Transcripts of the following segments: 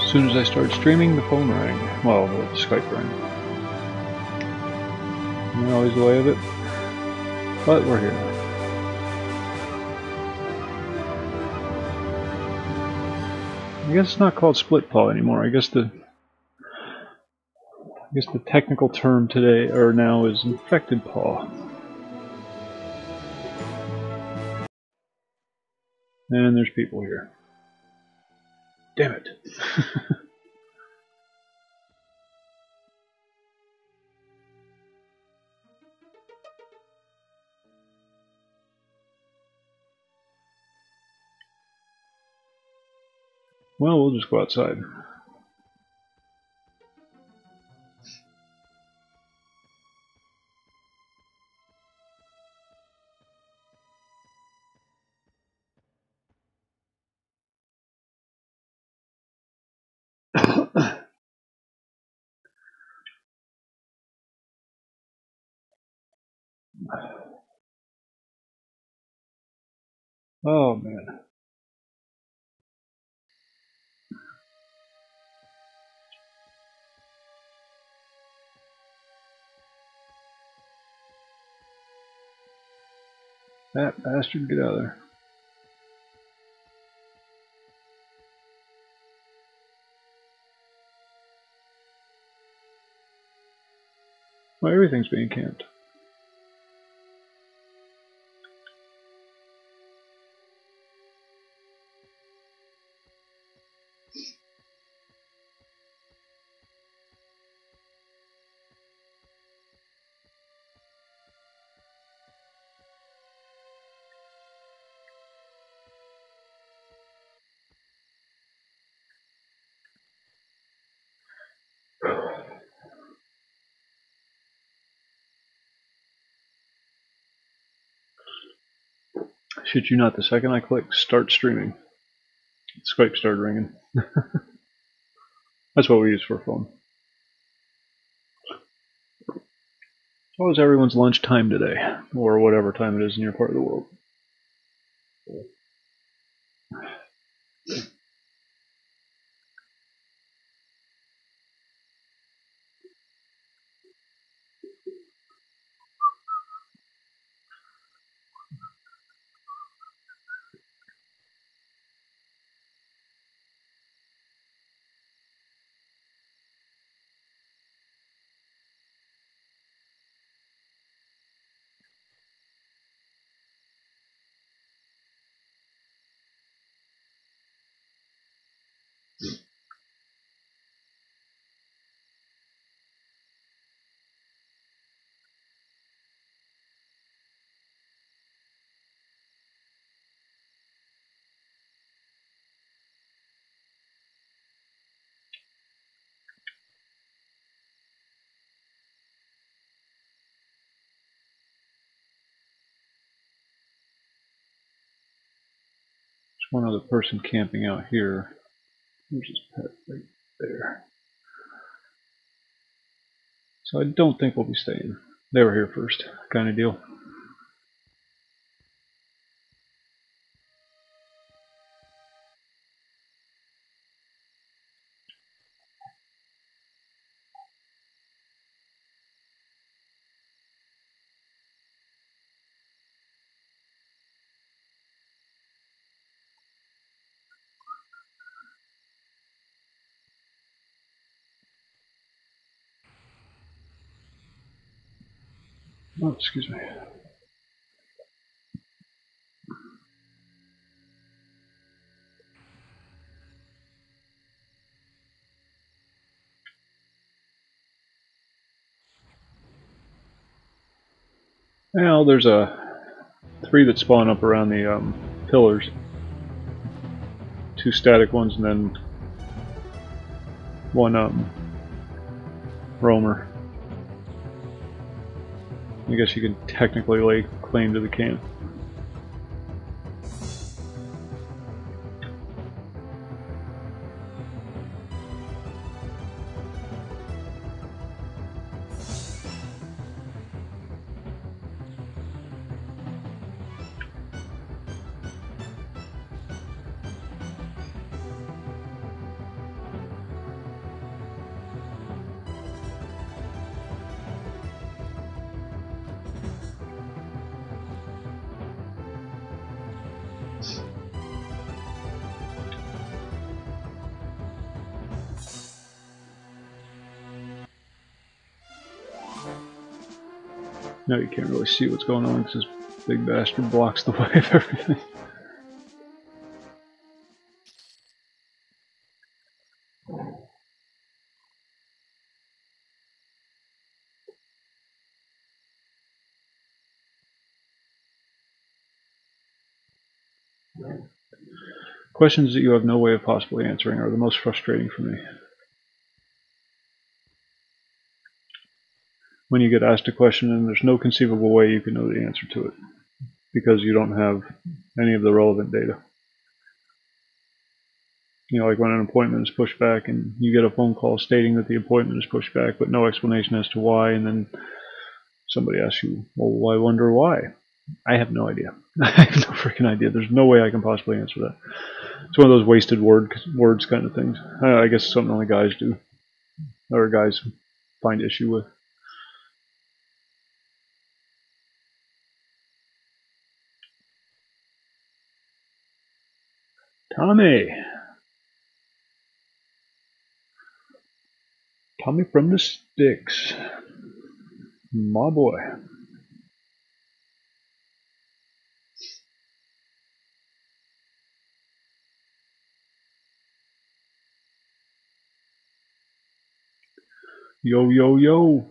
As soon as I started streaming, the phone rang. Well, the Skype rang. Not always the way of it, but we're here. I guess it's not called Split Paw anymore. I guess the technical term today or now is Infected Paw. And there's people here. Damn it. Well, we'll just go outside. Oh man. That bastard, get out of there. Well, everything's being camped. Shit you not, the second I click start streaming, Skype started ringing. That's what we use for a phone. How was everyone's lunch time today? Or whatever time it is in your part of the world. There's one other person camping out here. There's his pet right there. So I don't think we'll be staying. They were here first, kind of deal. Oh, excuse me. Well, there's three that spawn up around the pillars. Two static ones and then one roamer. I guess you can technically lay claim to the camp. Now you can't really see what's going on because this big bastard blocks the way of everything. Questions that you have no way of possibly answering are the most frustrating for me. When you get asked a question and there's no conceivable way you can know the answer to it because you don't have any of the relevant data. You know, like when an appointment is pushed back and you get a phone call stating that the appointment is pushed back but no explanation as to why, and then somebody asks you, well, I wonder why. I have no idea. I have no freaking idea. There's no way I can possibly answer that. It's one of those wasted words kind of things. I guess it's something only guys do, or guys find issue with. Tommy! Tommy from the sticks. My boy. Yo, yo, yo.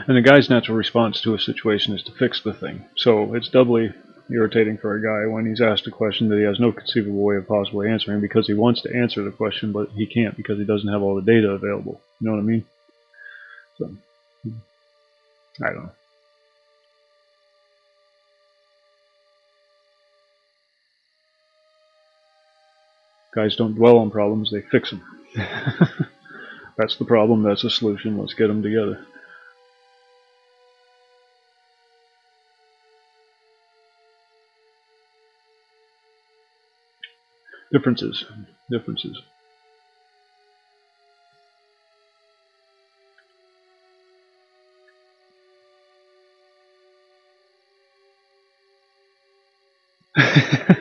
And the guy's natural response to a situation is to fix the thing. So it's doubly irritating for a guy when he's asked a question that he has no conceivable way of possibly answering because he wants to answer the question, but he can't because he doesn't have all the data available. You know what I mean? So, I don't know. Guys don't dwell on problems, they fix them. That's the problem, that's the solution, let's get them together. Differences.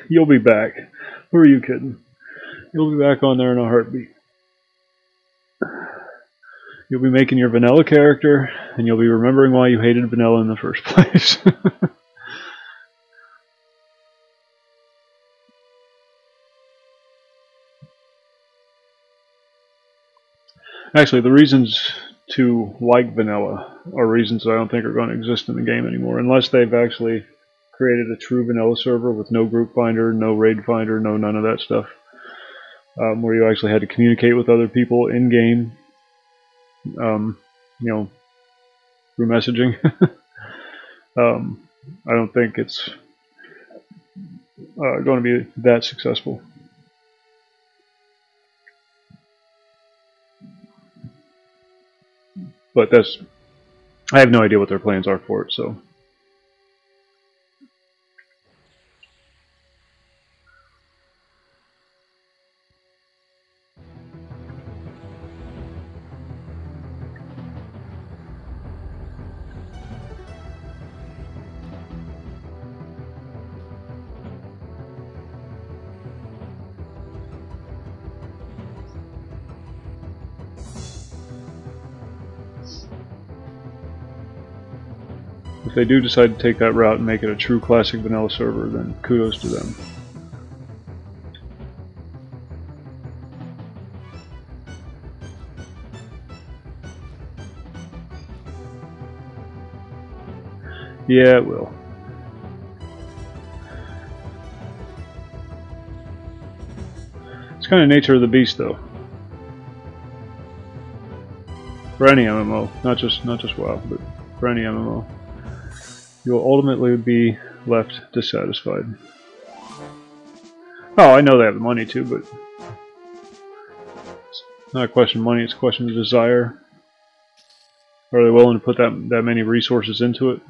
You'll be back. Who are you kidding? You'll be back on there in a heartbeat. You'll be making your vanilla character, and you'll be remembering why you hated vanilla in the first place. Actually, the reasons to like vanilla are reasons that I don't think are going to exist in the game anymore, unless they've actually created a true vanilla server with no group finder, no raid finder, no none of that stuff, where you actually had to communicate with other people in game, you know, through messaging. I don't think it's going to be that successful. But I have no idea what their plans are for it, so. If they do decide to take that route and make it a true classic vanilla server, then kudos to them. Yeah, it will. It's kind of nature of the beast, though. For any MMO, not just WoW, but for any MMO, you will ultimately be left dissatisfied. Oh, I know they have the money too, but it's not a question of money, it's a question of desire. Are they willing to put that many resources into it?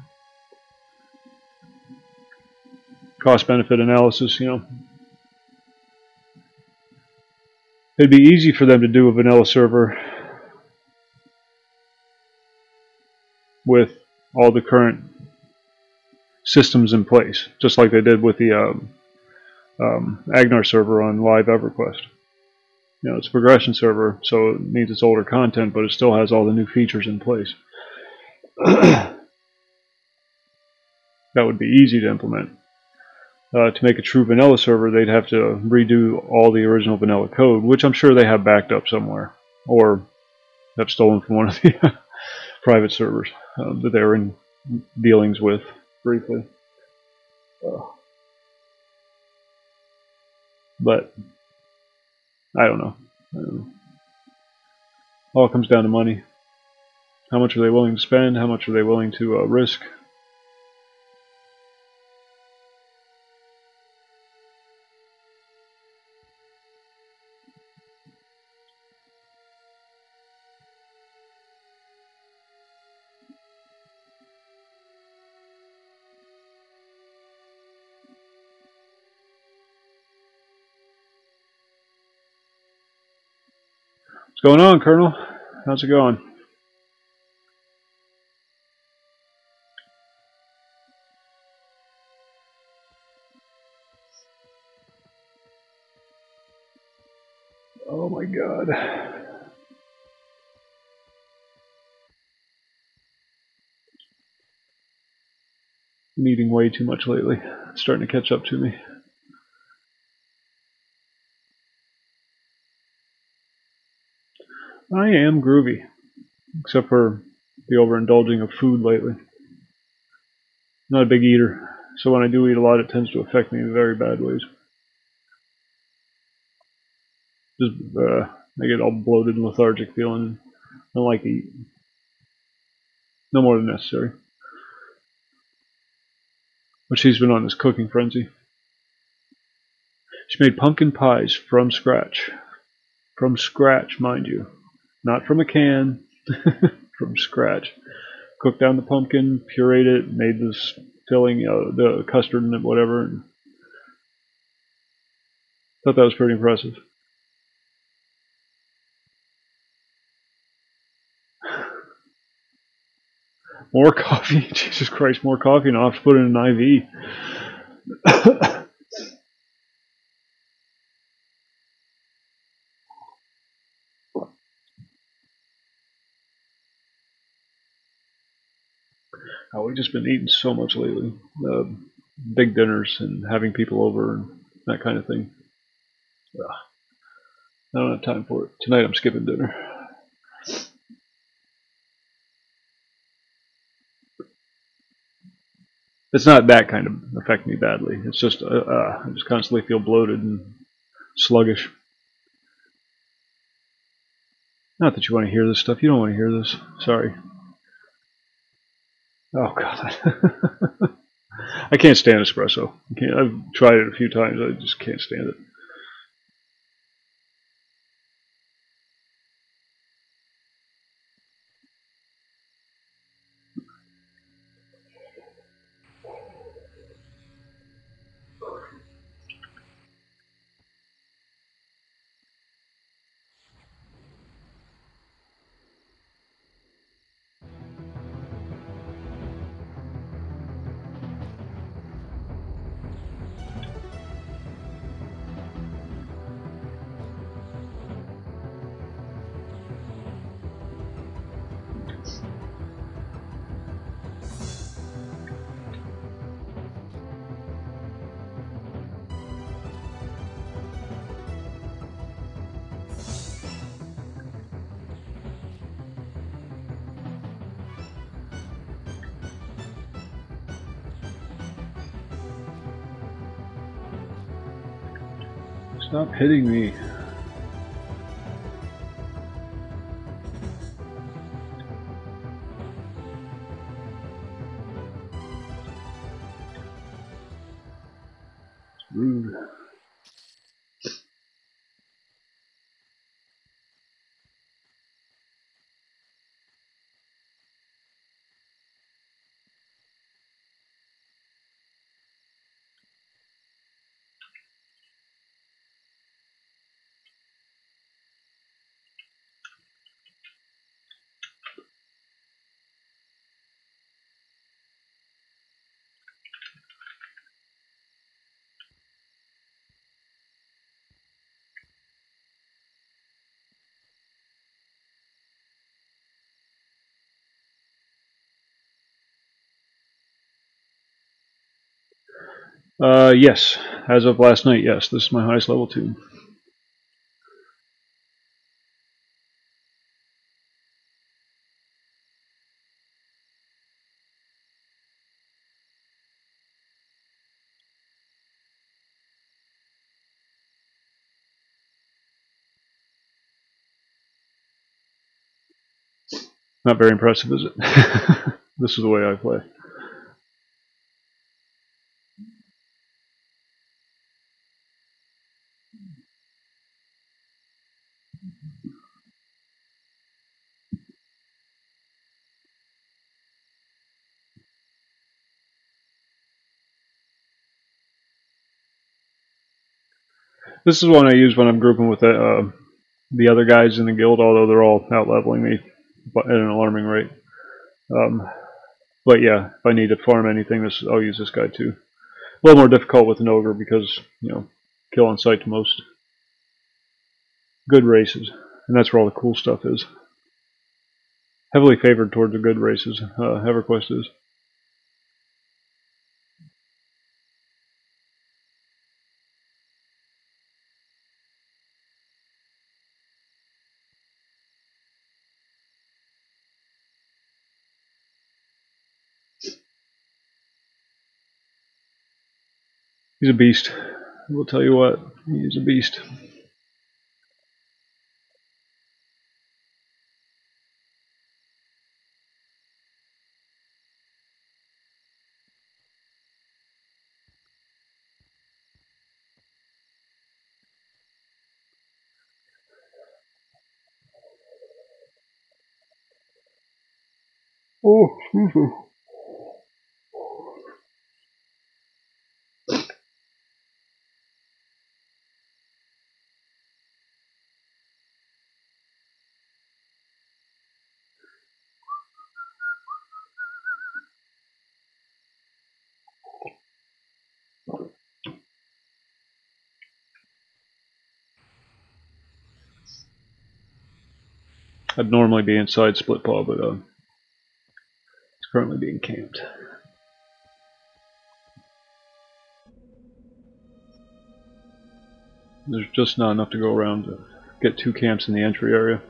Cost-benefit analysis, you know. It'd be easy for them to do a vanilla server with all the current systems in place, just like they did with the Agnar server on live Everquest. You know, it's a progression server, so it means it's older content, but it still has all the new features in place. That would be easy to implement. To make a true vanilla server, they'd have to redo all the original vanilla code, which I'm sure they have backed up somewhere, or have stolen from one of the private servers that they were in dealings with briefly. But I don't know. All comes down to money. How much are they willing to spend? How much are they willing to risk? What's going on, Colonel? How's it going? Oh my god. I'm eating way too much lately. It's starting to catch up to me. I am groovy, except for the overindulging of food lately. Not a big eater, so when I do eat a lot, it tends to affect me in very bad ways. Just, I get all bloated and lethargic feeling. I don't like to eat. No more than necessary. But she's been on this cooking frenzy. She made pumpkin pies from scratch. From scratch, mind you. Not from a can. From scratch. Cooked down the pumpkin, pureed it, made this filling, the custard and whatever. And thought that was pretty impressive. More coffee? Jesus Christ, more coffee, and I'll have to put it in an IV. Oh, we've just been eating so much lately. Big dinners and having people over and that kind of thing. I don't have time for it. Tonight I'm skipping dinner. It's not that kind of affect me badly. It's just I just constantly feel bloated and sluggish. Not that you want to hear this stuff. You don't want to hear this. Sorry. Oh god. I can't stand espresso. I've tried it a few times. I just can't stand it. Stop hitting me. Rude. Yes. As of last night, yes. This is my highest level 2. Not very impressive, is it? This is the way I play. This is one I use when I'm grouping with the other guys in the guild, although they're all out-leveling me at an alarming rate. But yeah, if I need to farm anything, I'll use this guy too. A little more difficult with an ogre because, kill on sight to most. Good races, and that's where all the cool stuff is. Heavily favored towards the good races, Everquest is. He's a beast. I will tell you what, he's a beast. Oh, excuse me. I'd normally be inside Split Paw, but it's currently being camped. There's just not enough to go around to get 2 camps in the entry area.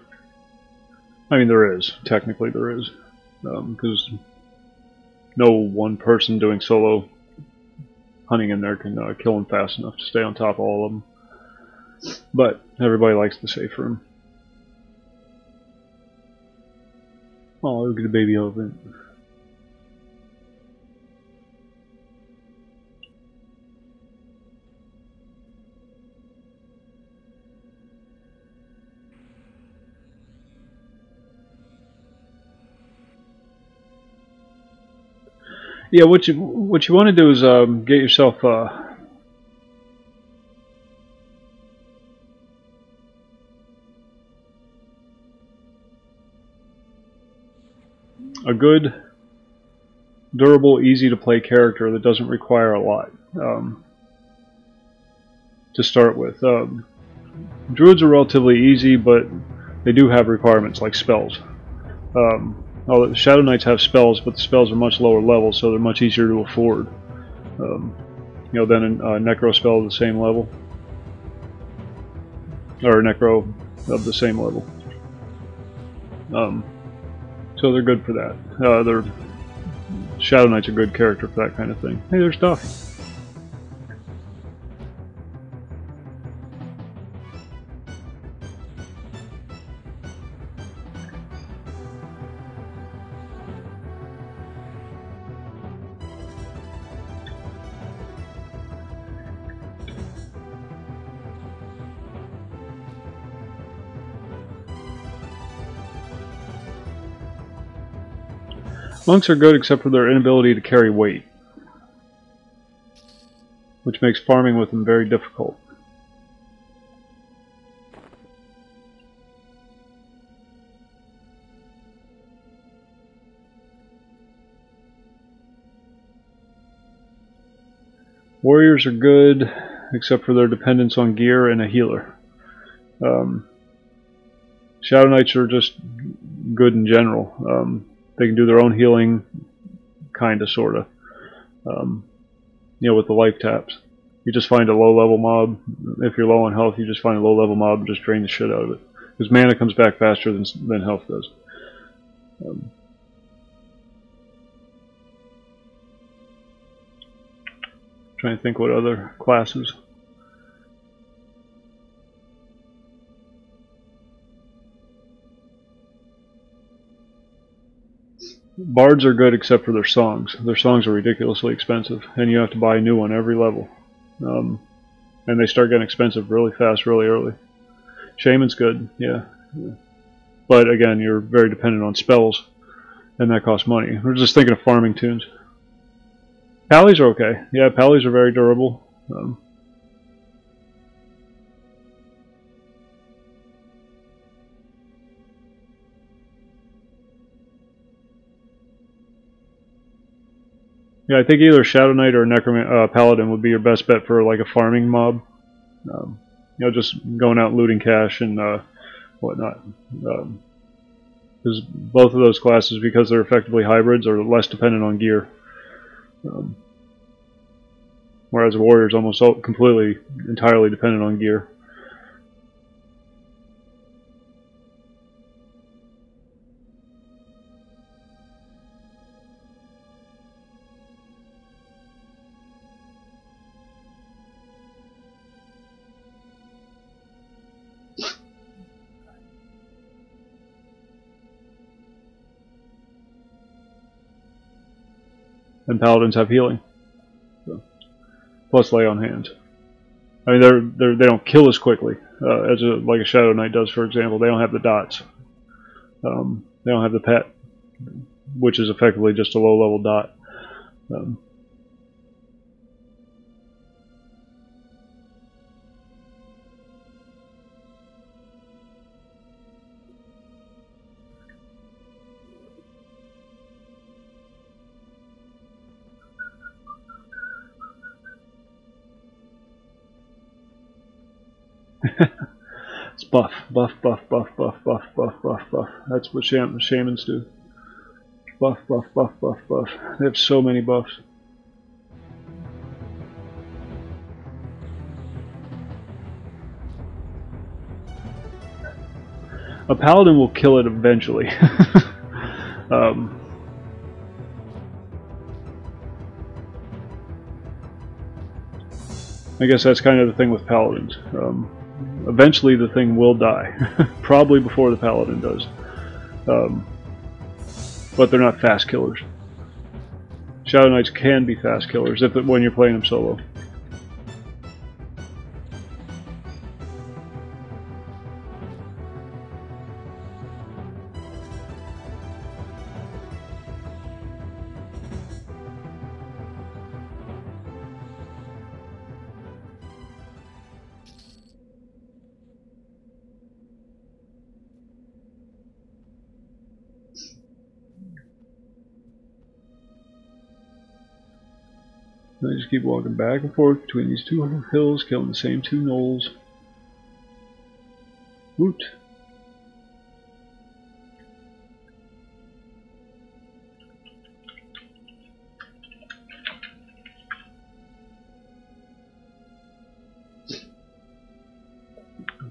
I mean, there is. Technically, there is. Because no one person doing solo hunting in there can kill them fast enough to stay on top of all of them. But everybody likes the safe room. Oh, look at the baby elephant. Yeah, what you want to do is get yourself a good, durable, easy to play character that doesn't require a lot to start with. Druids are relatively easy, but they do have requirements like spells. The Shadow Knights have spells, but the spells are much lower level, so they're much easier to afford. Than a Necro spell of the same level, or a Necro of the same level. So they're good for that. Shadow Knight's a good character for that kind of thing. Hey, there's Duff. Monks are good except for their inability to carry weight, which makes farming with them very difficult. Warriors are good except for their dependence on gear and a healer. Shadow Knights are just good in general. They can do their own healing, kinda, sorta. With the life taps. You just find a low-level mob. If you're low on health, you just find a low-level mob and just drain the shit out of it. Because mana comes back faster than health does. Trying to think what other classes. Bards are good except for their songs. Their songs are ridiculously expensive, and you have to buy a new one every level. And they start getting expensive really fast, really early. Shaman's good, yeah. But again, you're very dependent on spells, and that costs money. We're just thinking of farming tunes. Pallies are okay. Yeah, pallies are very durable. Yeah, I think either Shadow Knight or Paladin would be your best bet for like a farming mob. Just going out and looting cash and whatnot. Because both of those classes, because they're effectively hybrids, are less dependent on gear. Whereas a warrior is almost completely, entirely dependent on gear. And paladins have healing, so. Plus lay on hands. I mean, they don't kill as quickly as like a Shadow Knight does, for example. They don't have the dots. They don't have the pet, which is effectively just a low-level dot. It's buff, buff, buff, buff, buff, buff, buff, buff, buff. That's what shamans do. Buff, buff, buff, buff, buff. They have so many buffs. A paladin will kill it eventually. I guess that's kind of the thing with paladins. Eventually the thing will die. Probably before the paladin does. But they're not fast killers. Shadow Knights can be fast killers when you're playing them solo. I just keep walking back and forth between these two hills, killing the same two gnolls. Woot!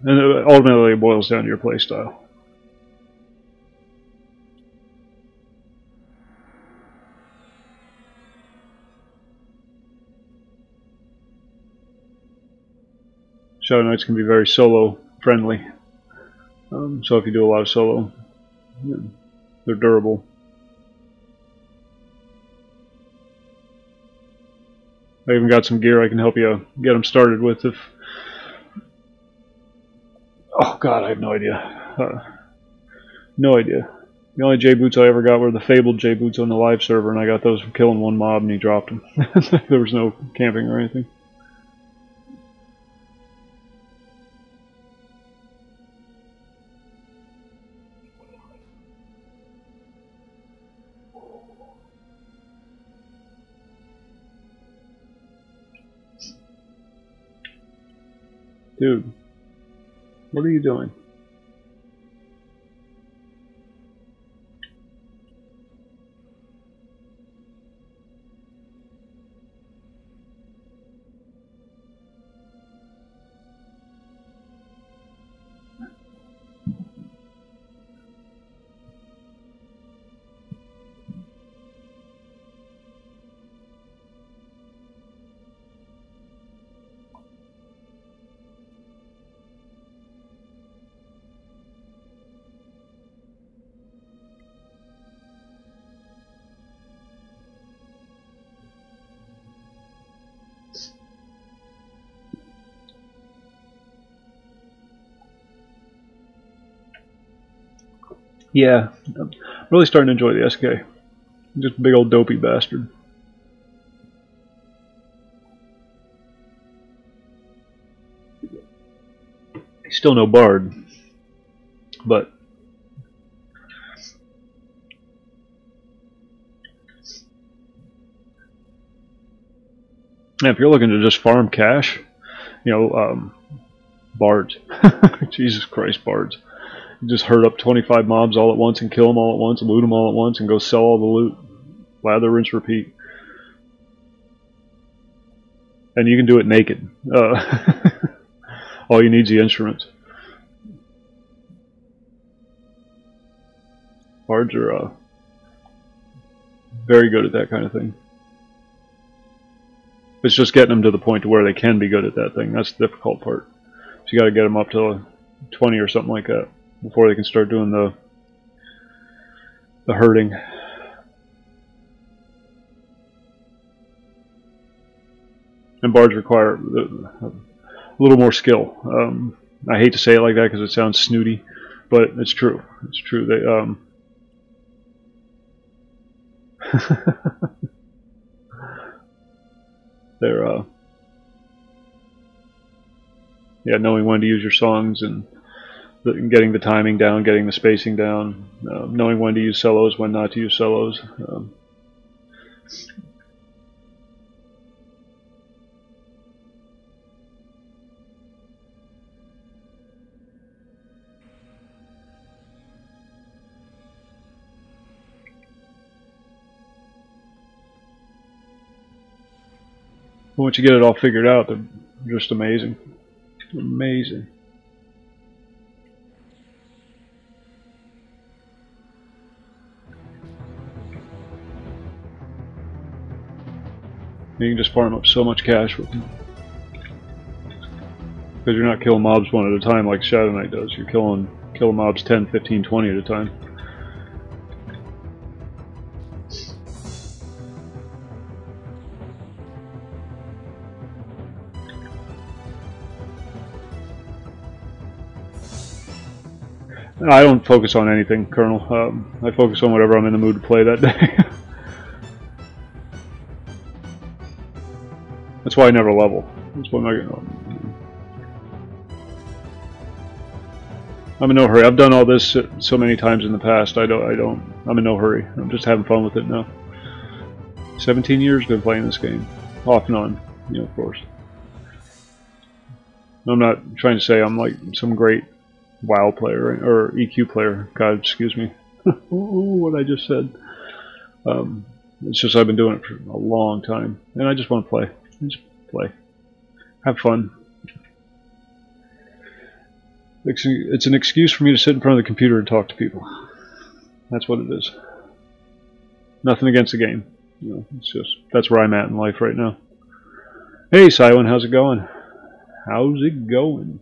And ultimately it boils down to your playstyle. Shadow Knights can be very solo friendly, so if you do a lot of solo, they're durable. I even got some gear I can help you get them started with if... Oh god, I have no idea. No idea. The only J-boots I ever got were the fabled J-boots on the live server, and I got those from killing one mob and he dropped them. There was no camping or anything. Dude, what are you doing? Yeah, I'm really starting to enjoy the SK. Just a big old dopey bastard. He's still no bard, but yeah, if you're looking to just farm cash, you know, bards. Jesus Christ, bards. Just herd up 25 mobs all at once and kill them all at once, loot them all at once, and go sell all the loot. Lather, rinse, repeat. And you can do it naked. All you need is the instruments. Bards are very good at that kind of thing. It's just getting them to the point to where they can be good at that thing. That's the difficult part. So you got to get them up to 20 or something like that before they can start doing the herding. And bards require a little more skill. I hate to say it like that because it sounds snooty, but it's true. It's true. They they're yeah, knowing when to use your songs and getting the timing down, getting the spacing down, knowing when to use solos, when not to use solos. Once you get it all figured out, they're just amazing. Amazing. You can just farm up so much cash with them. Because you're not killing mobs one at a time like Shadow Knight does. You're killing mobs 10, 15, 20 at a time. I don't focus on anything, Colonel. I focus on whatever I'm in the mood to play that day. That's why I never level. That's why I'm in no hurry. I've done all this so many times in the past. I'm in no hurry. I'm just having fun with it now. 17 years been playing this game, off and on. You know, of course. I'm not trying to say I'm like some great WoW player or EQ player. God, excuse me. What I just said. It's just I've been doing it for a long time, and I just want to play. Just play, have fun. It's an excuse for me to sit in front of the computer and talk to people. That's what it is. Nothing against the game. You know, it's just that's where I'm at in life right now. Hey, Cywin, how's it going? How's it going?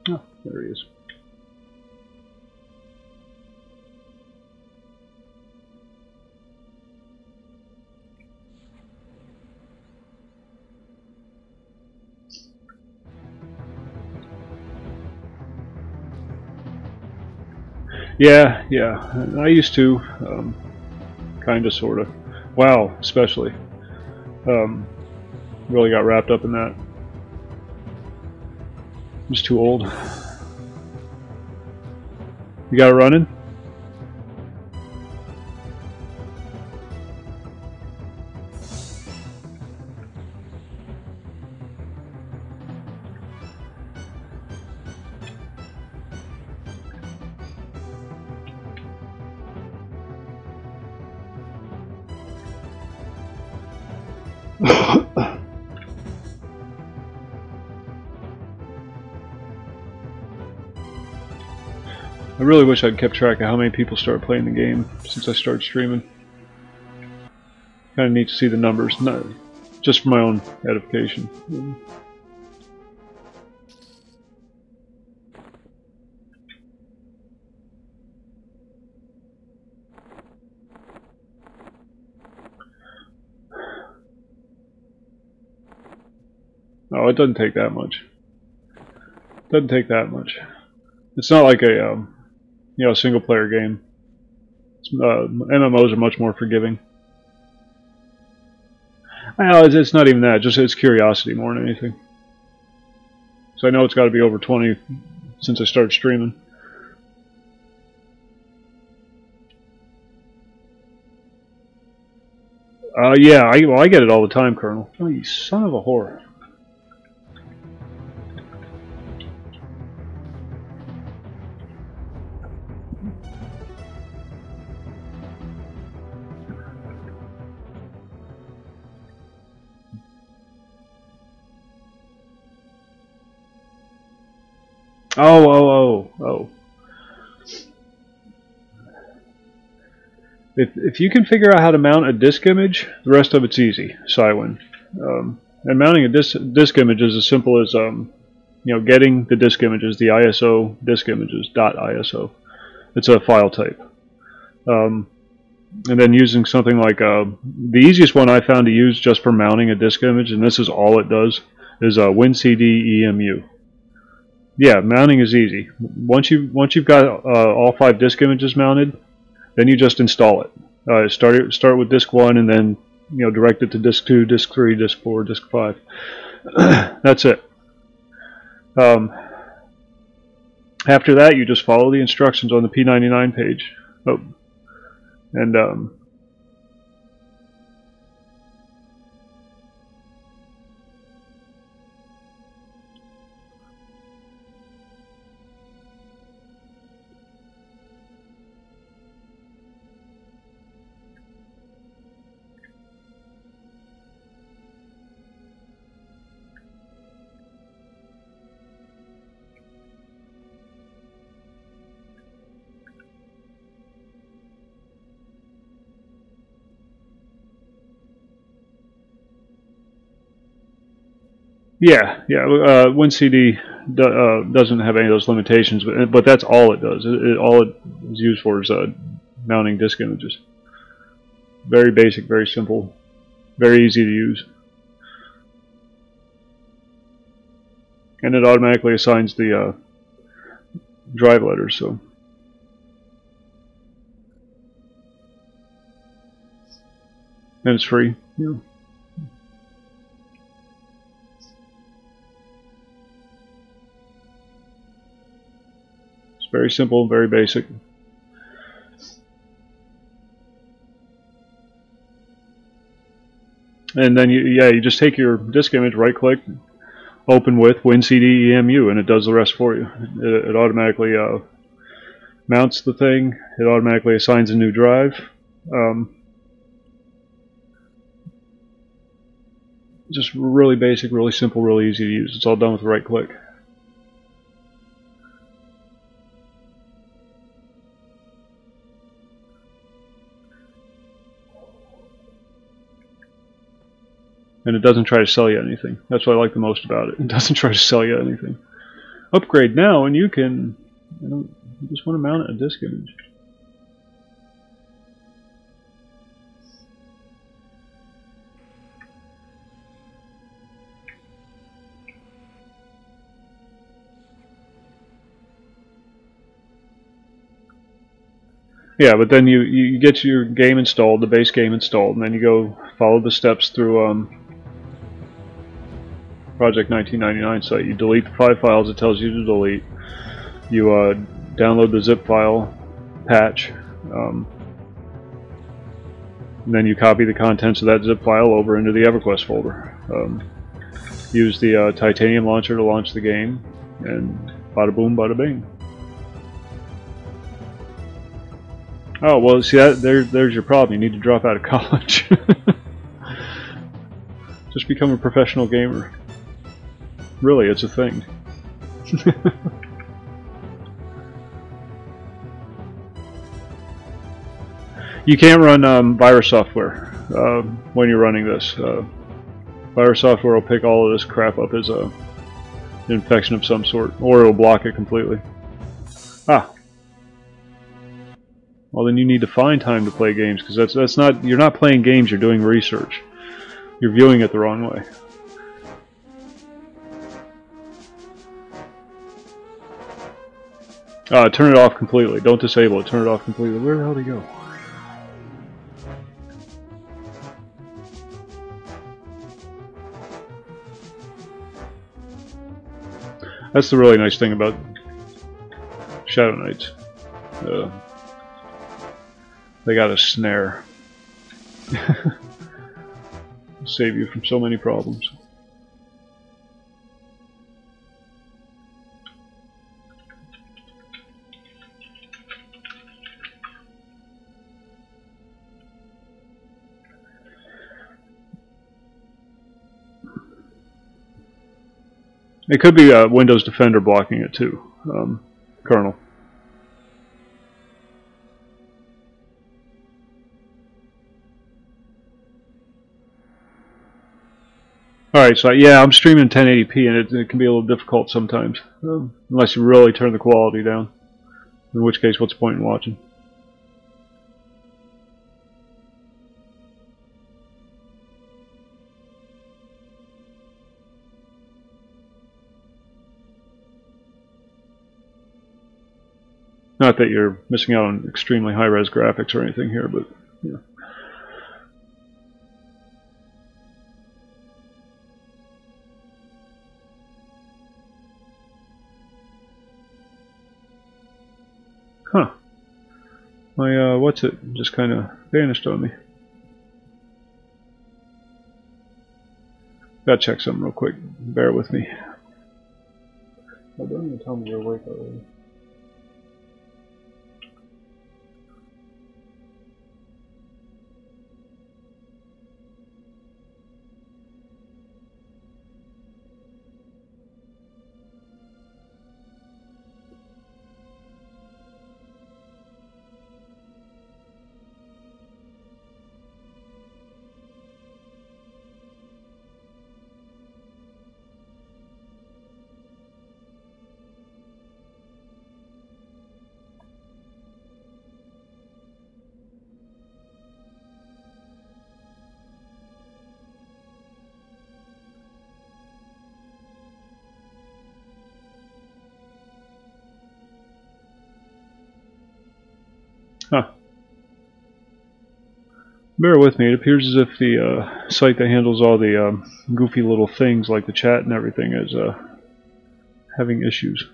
Oh, there he is. Yeah, yeah. I used to, kind of, sort of. WoW, especially. Really got wrapped up in that. I'm just too old. You got it running? I really wish I'd kept track of how many people started playing the game since I started streaming. Kind of neat to see the numbers, not just for my own edification. Oh, it doesn't take that much. Doesn't take that much. It's not like a single player game. MMOs are much more forgiving. Well, it's not even that. Just it's curiosity more than anything. So I know it's got to be over 20 since I started streaming. Yeah, I get it all the time, Colonel. Oh, you son of a whore. Oh. If you can figure out how to mount a disk image, the rest of it's easy. Cywin. And mounting a disk image is as simple as getting the disk images, the ISO disk images .iso. It's a file type. And then using something like the easiest one I found to use just for mounting a disk image, and this is all it does, is WinCD-EMU. Yeah, mounting is easy. Once you've got all 5 disk images mounted, then you just install it. Start with disk 1, and then direct it to disk 2, disk 3, disk 4, disk 5. That's it. After that, you just follow the instructions on the P99 page. Oh, and yeah. WinCD doesn't have any of those limitations, but that's all it does. All it is used for is mounting disk images. Very basic, very simple, very easy to use. And it automatically assigns the drive letters, so. And it's free. Yeah. It's very simple, very basic. And then you just take your disk image, right click, open with WinCD-EMU, and it does the rest for you. It automatically mounts the thing. It automatically assigns a new drive. Just really basic, really simple, really easy to use. It's all done with a right click. And it doesn't try to sell you anything. That's what I like the most about it. It doesn't try to sell you anything. Upgrade now, and you can. I just want to mount a disk image. Yeah, but then you get your game installed, the base game installed, and then you go follow the steps through Project 1999 site. You delete the 5 files it tells you to delete. You download the zip file patch, and then you copy the contents of that zip file over into the Everquest folder. Use the titanium launcher to launch the game, and bada boom, bada bing. Oh, well, see, there's your problem. You need to drop out of college. Just become a professional gamer. Really, it's a thing. You can't run virus software when you're running this. Virus software will pick all of this crap up as an infection of some sort, or it'll block it completely. Ah. Well, then you need to find time to play games, because that's not, you're not playing games, you're doing research. You're viewing it the wrong way. Turn it off completely. Don't disable it. Turn it off completely. Where the hell did he go? That's the really nice thing about Shadow Knights. They got a snare. Save you from so many problems. It could be Windows Defender blocking it too, kernel. Alright, so yeah, I'm streaming in 1080p, and it can be a little difficult sometimes, unless you really turn the quality down. In which case, what's the point in watching? Not that you're missing out on extremely high-res graphics or anything here, but yeah. Huh. My, what's it? Just kind of vanished on me. Gotta check something real quick. Bear with me. Oh, don't even tell me you're awake already. Huh. Bear with me. It appears as if the site that handles all the goofy little things like the chat and everything is having issues.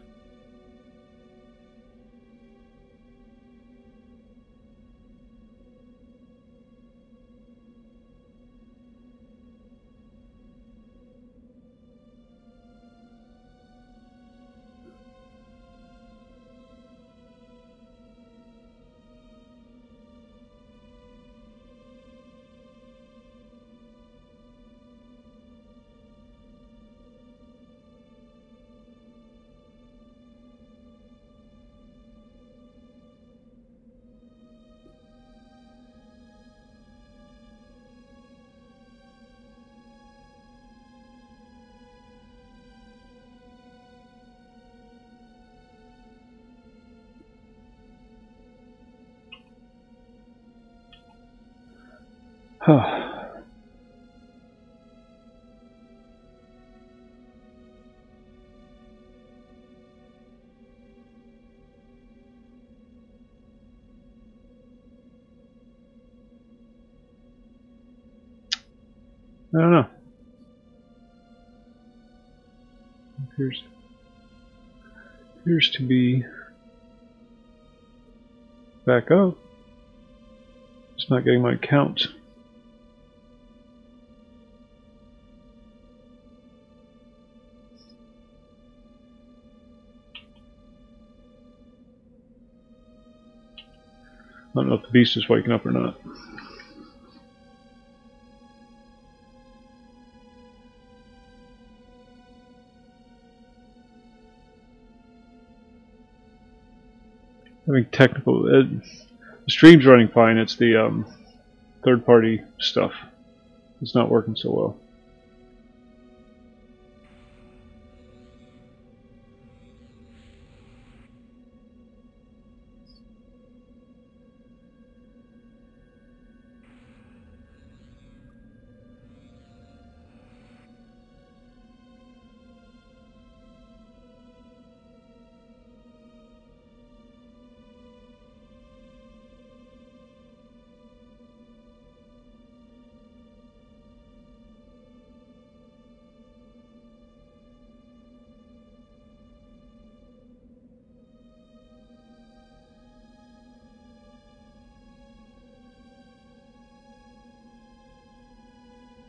I don't know. Appears to be back up. It's not getting my count. I don't know if the beast is waking up or not. Having technical, the stream's running fine. It's the third-party stuff. It's not working so well.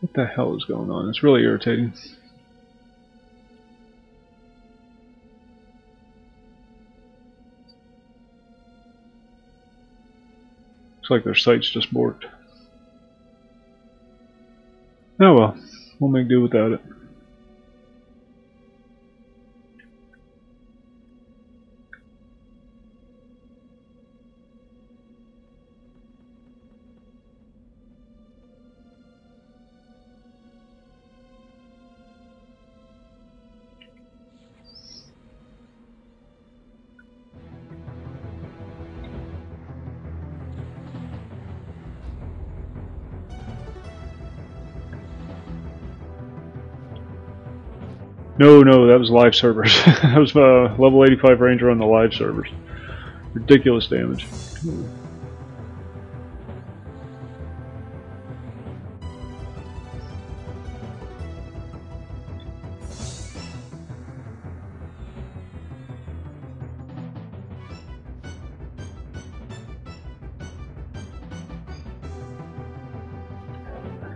What the hell is going on? It's really irritating. Looks like their site's just borked. Oh well, we'll make do without it. No, that was live servers. That was level 85 ranger on the live servers. Ridiculous damage.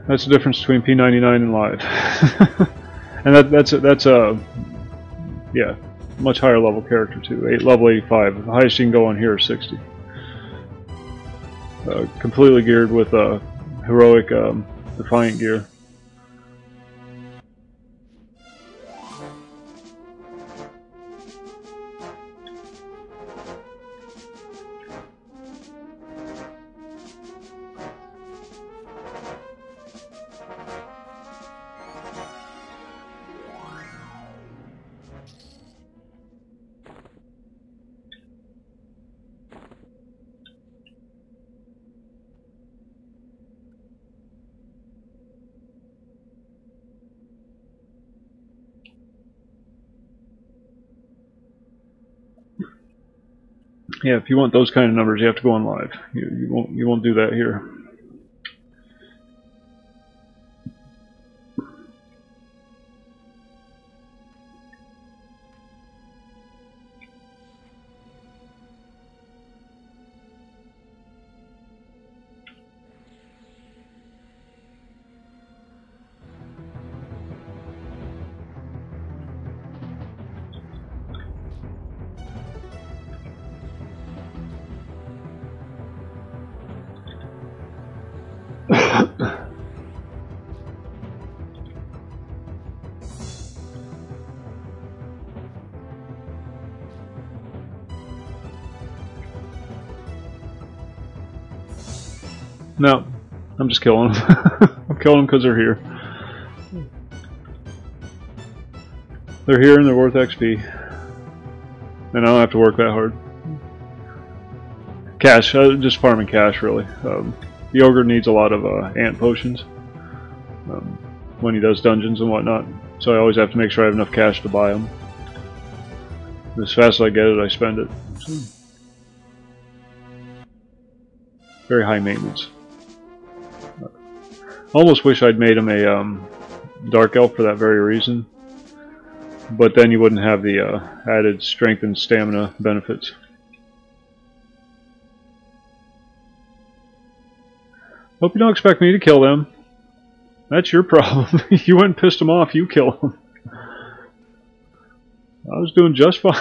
That's the difference between P99 and live. And that's a yeah, much higher level character too. Level 85. The highest you can go on here is 60. Completely geared with heroic defiant gear. Yeah, if you want those kind of numbers, you have to go on live. You won't do that here. No, I'm just killing them. I'm killing them because they're here. They're here and they're worth XP. And I don't have to work that hard. Cash, just farming cash really. The ogre needs a lot of ant potions when he does dungeons and whatnot, so I always have to make sure I have enough cash to buy them. As fast as I get it, I spend it. So, very high maintenance. I almost wish I'd made him a dark elf for that very reason, but then you wouldn't have the added strength and stamina benefits. Hope you don't expect me to kill them. That's your problem. You went and pissed them off, you kill them. I was doing just fine.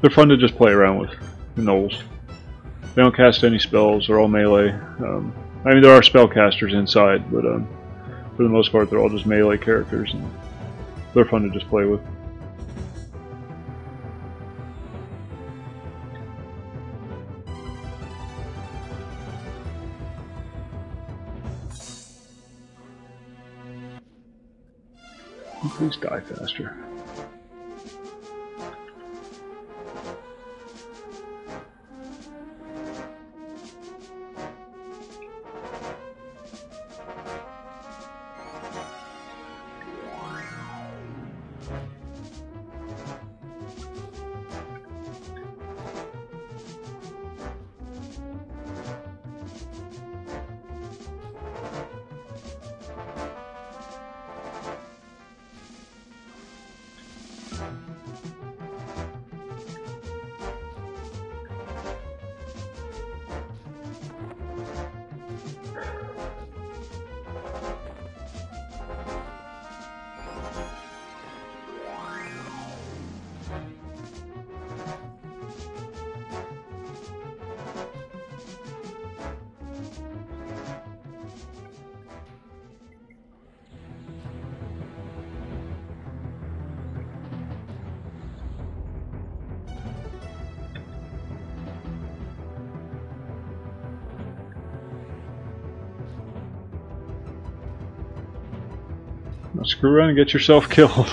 They're fun to just play around with, the gnolls. They don't cast any spells, they're all melee. I mean, there are spellcasters inside, but for the most part they're all just melee characters, and they're fun to just play with. Please die faster. Now screw around and get yourself killed.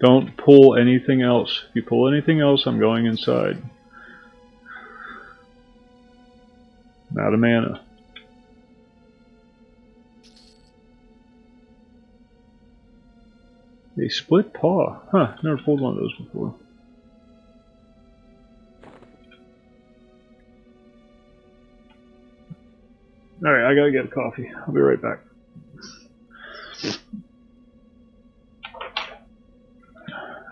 Don't pull anything else. If you pull anything else, I'm going inside. I'm out of mana. A split paw. Huh, never pulled one of those before. Alright, I gotta get a coffee. I'll be right back.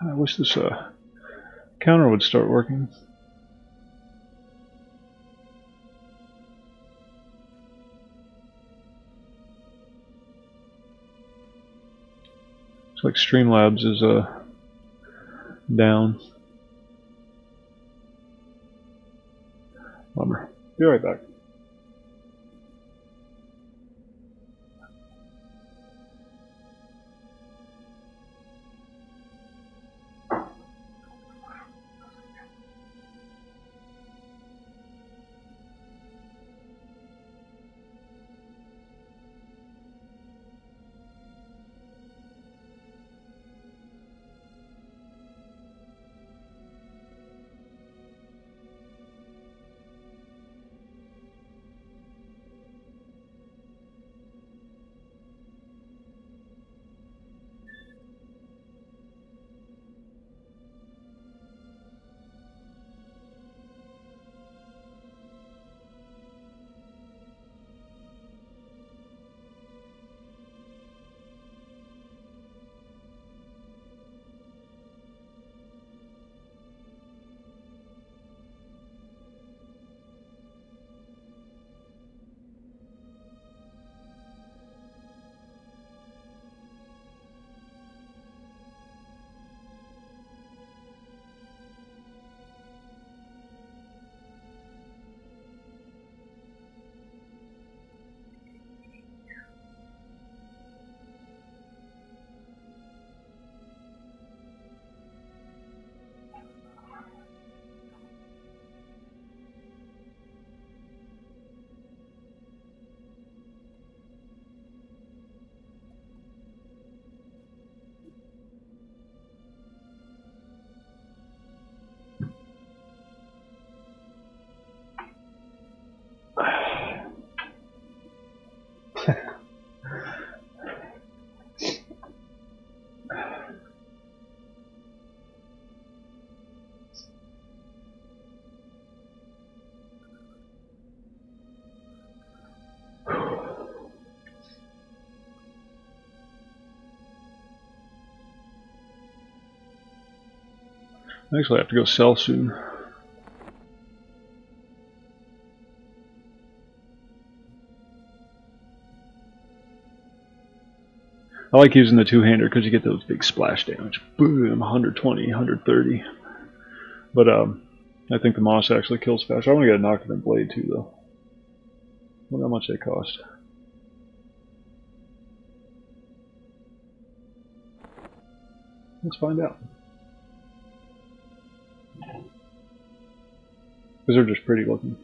I wish this counter would start working. Looks like Streamlabs is down. Bummer. Be right back. I actually have to go sell soon. I like using the two-hander because you get those big splash damage. Boom, 120, 130. But I think the Moss actually kills faster. I want to get a Nocturne Blade too, though. I wonder how much they cost. Let's find out. Because they're just pretty looking.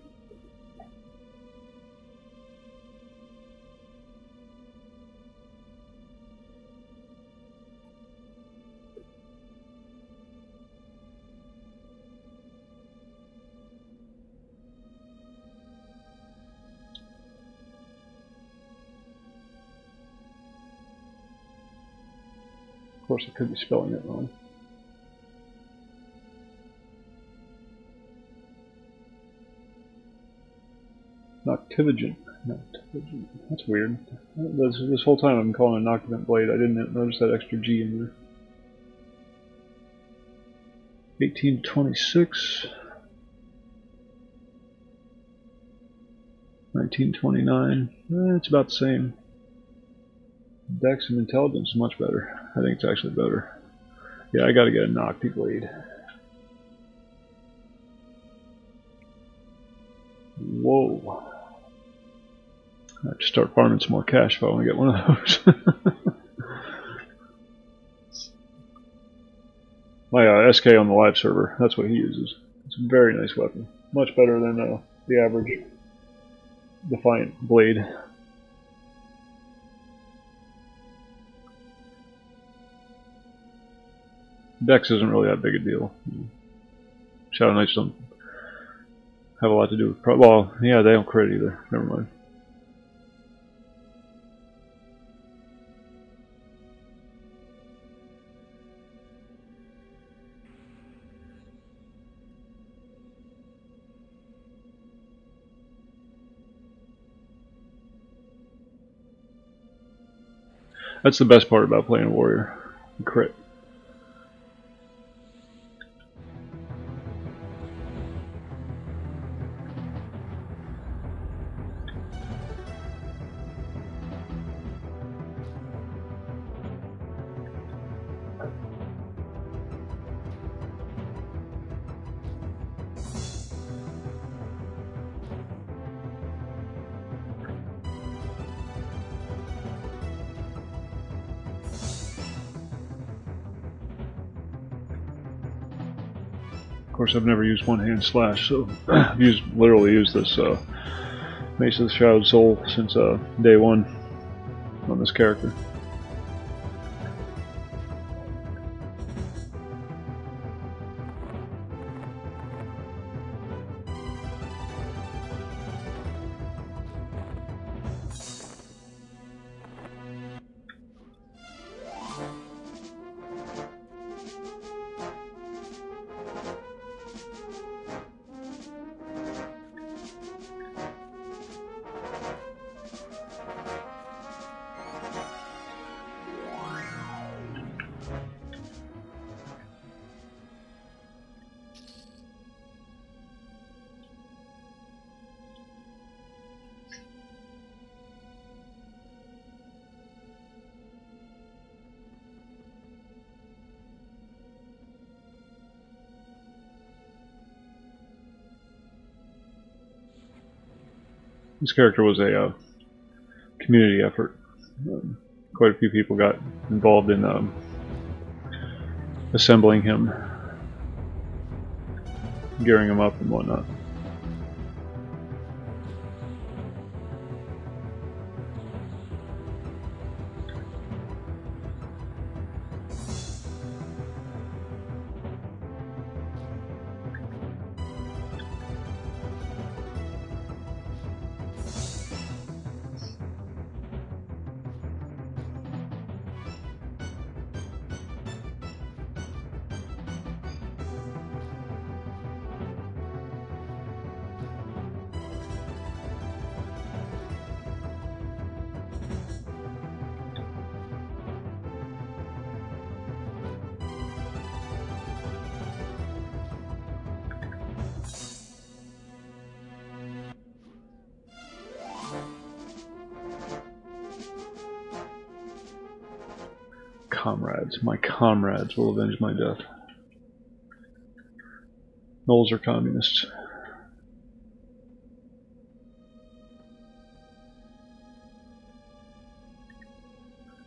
Of course, I could be spelling it wrong. Noctivigent. Noctivigent. That's weird. This whole time I'm calling it Noctivigent Blade. I didn't notice that extra G in there. 1826. 1929. It's about the same. Dex and Intelligence is much better. I think it's actually better. Yeah, I gotta get a Nocti Blade. Whoa. I have to start farming some more cash if I want to get one of those. My SK on the live server, that's what he uses. It's a very nice weapon. Much better than the average Defiant Blade. Dex isn't really that big a deal. Shadow Knights don't have a lot to do with well, yeah, they don't crit either. Never mind. That's the best part about playing a warrior. The crit. course, I've never used one-hand slash, so I've literally used this Mace of the Shrouded Soul since day one on this character. This character was a community effort. Quite a few people got involved in assembling him, gearing him up and whatnot. Comrades. My comrades will avenge my death. Gnolls are communists.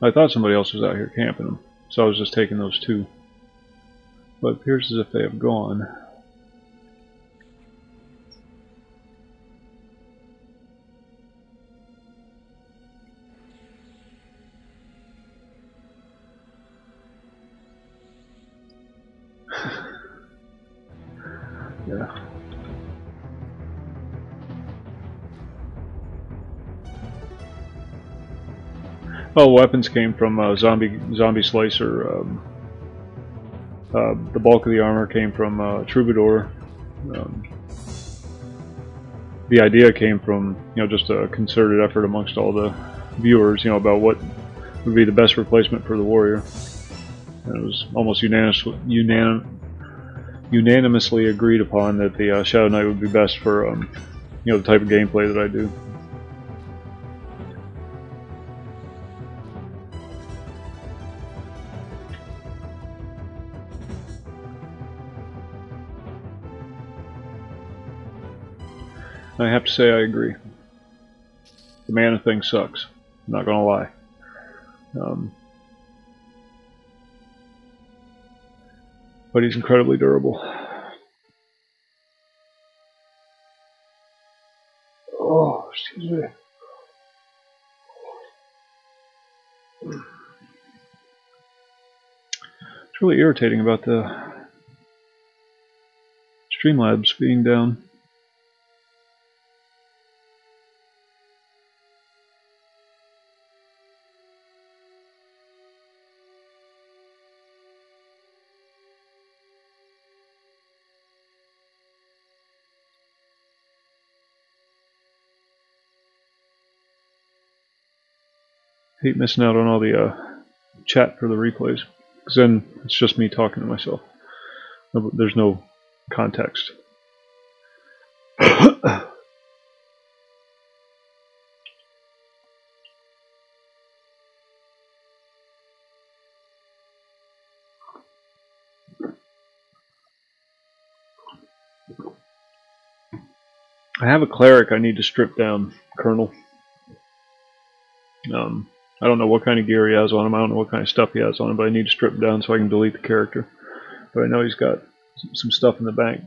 I thought somebody else was out here camping them, so I was just taking those two. But it appears as if they have gone. Yeah. Oh, weapons came from zombie slicer. The bulk of the armor came from Troubadour. The idea came from just a concerted effort amongst all the viewers, about what would be the best replacement for the warrior. And it was almost unanimously agreed upon that the Shadow Knight would be best for the type of gameplay that I do. I have to say I agree. The mana thing sucks. I'm not gonna lie. But he's incredibly durable. Oh, excuse me. It's really irritating about the Streamlabs being down. Hate missing out on all the chat for the replays, because then it's just me talking to myself. There's no context. I have a cleric I need to strip down, Colonel. I don't know what kind of gear he has on him, I don't know what kind of stuff he has on him, but I need to strip him down so I can delete the character. But I know he's got some stuff in the bank.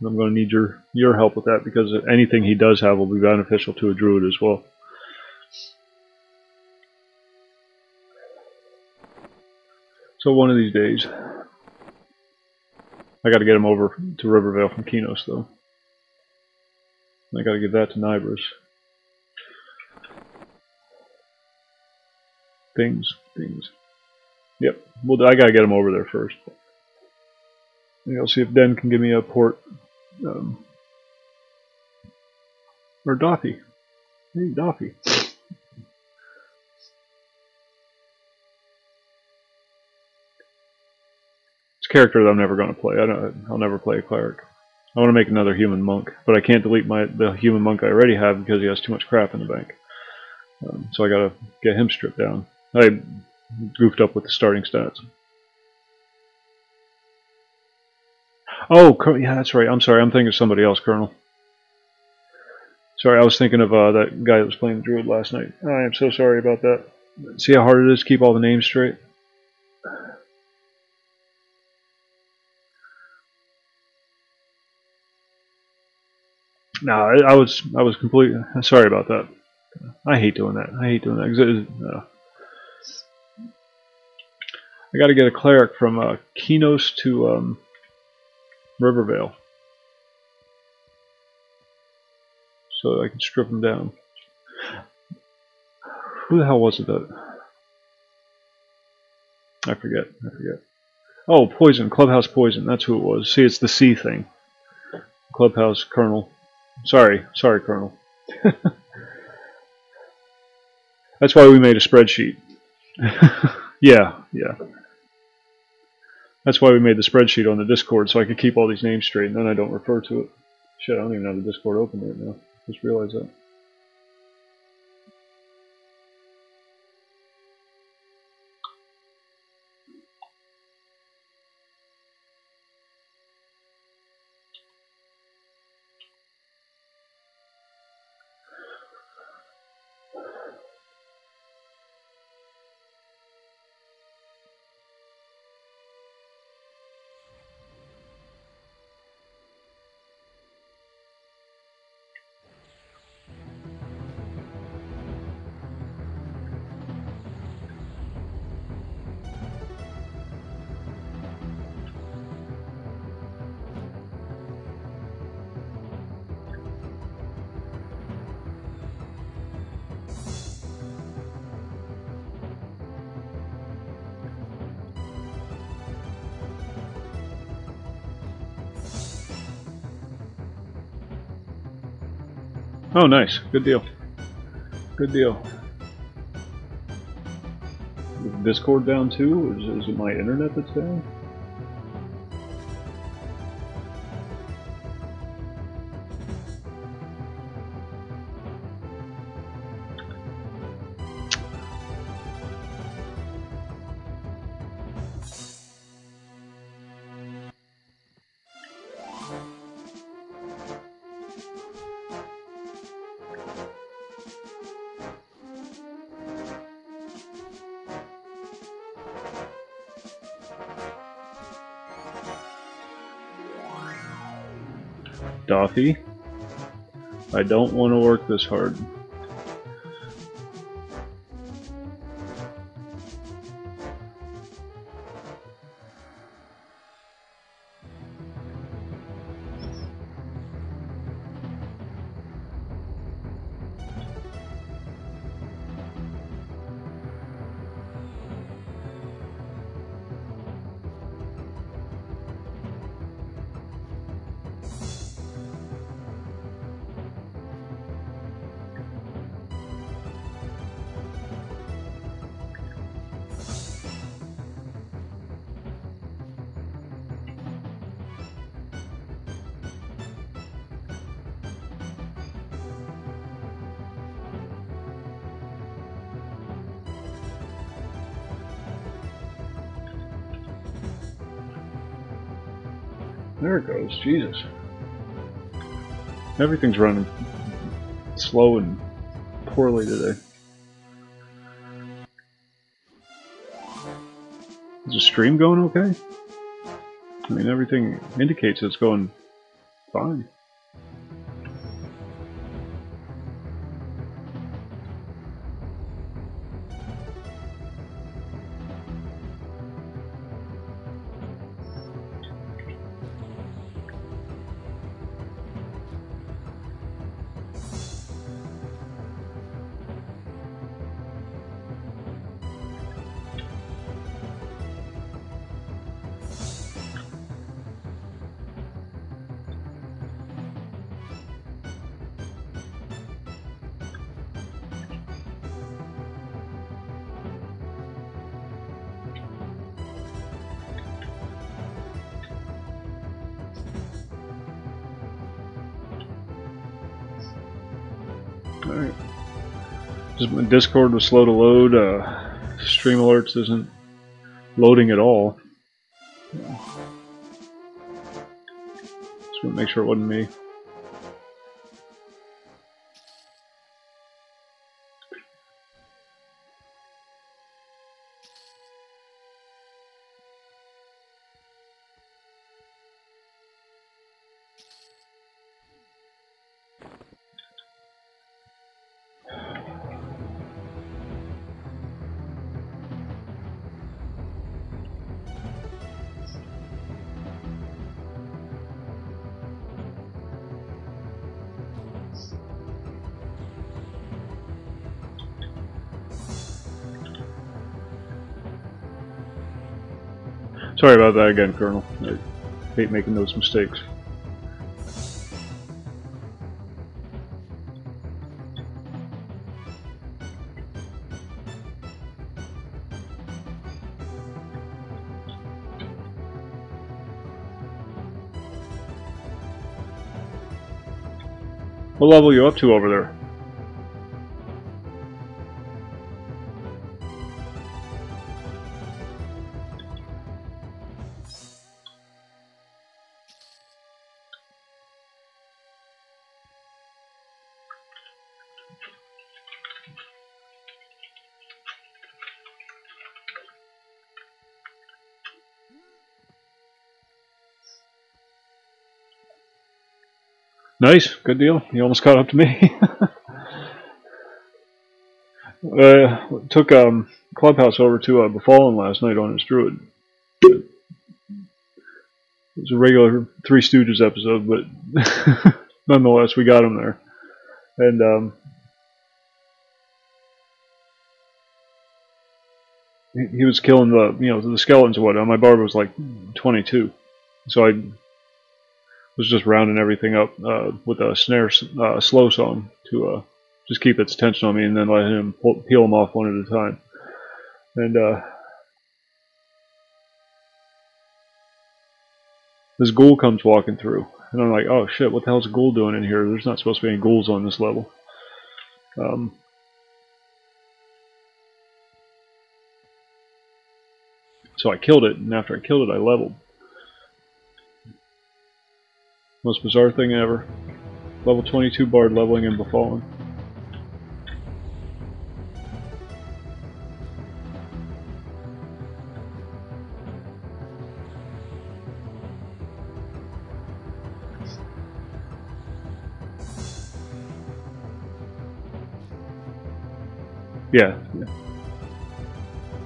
I'm going to need your help with that, because anything he does have will be beneficial to a druid as well. So one of these days, I got to get him over to Rivervale from Kinos, though. I got to give that to Nibers. Things. Yep. Well, I got to get him over there first. I'll see if Den can give me a port. Or Doffy. Hey, Doffy. Character that I'm never going to play. I'll never play a cleric. I want to make another human monk, but I can't delete the human monk I already have because he has too much crap in the bank. So I got to get him stripped down. I goofed up with the starting stats. Oh, yeah, that's right. I'm sorry. I'm thinking of somebody else, Colonel. Sorry, I was thinking of that guy that was playing the druid last night. I am so sorry about that. See how hard it is to keep all the names straight? No, I was completely sorry about that. I hate doing that. I got to get a cleric from Kinos to Rivervale, so I can strip him down. Who the hell was it that? I forget. Oh, Poison. Clubhouse Poison. That's who it was. See, it's the C thing. Clubhouse Colonel. Sorry, Colonel. That's why we made a spreadsheet. Yeah. That's why we made the spreadsheet on the Discord, so I could keep all these names straight, and then I don't refer to it. Shit, I don't even have the Discord open right now. Just realized that. Oh, nice. Good deal. Good deal. Is Discord down too, or is it my internet that's down? Doffy, I don't want to work this hard. There it goes. Jesus. Everything's running slow and poorly today. Is the stream going okay? I mean, everything indicates it's going fine. Alright. Just my Discord was slow to load. Stream alerts isn't loading at all. Just want to make sure it wasn't me. Sorry about that again, Colonel. I hate making those mistakes. What level are you up to over there? Nice, good deal. You almost caught up to me. Took Clubhouse over to Befallen last night on his druid. It was a regular Three Stooges episode, but nonetheless, we got him there. And he was killing the skeletons and whatnot. My barb was like 22, so I was just rounding everything up with a snare slow song to just keep its attention on me, and then let him peel them off one at a time. And this ghoul comes walking through, and I'm like, oh shit, what the hell's a ghoul doing in here? There's not supposed to be any ghouls on this level. So I killed it, and after I killed it, I leveled. Most bizarre thing ever. Level 22 bard leveling in Befallen. Yeah.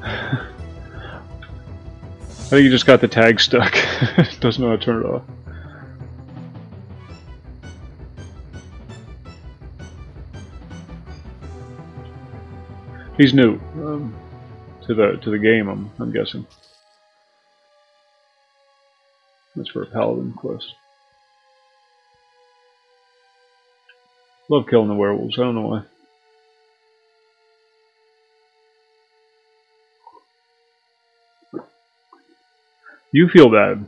I think you just got the tag stuck. Doesn't know how to turn it off. He's new to the game. I'm guessing. That's for a paladin quest. Love killing the werewolves. I don't know why. You feel bad.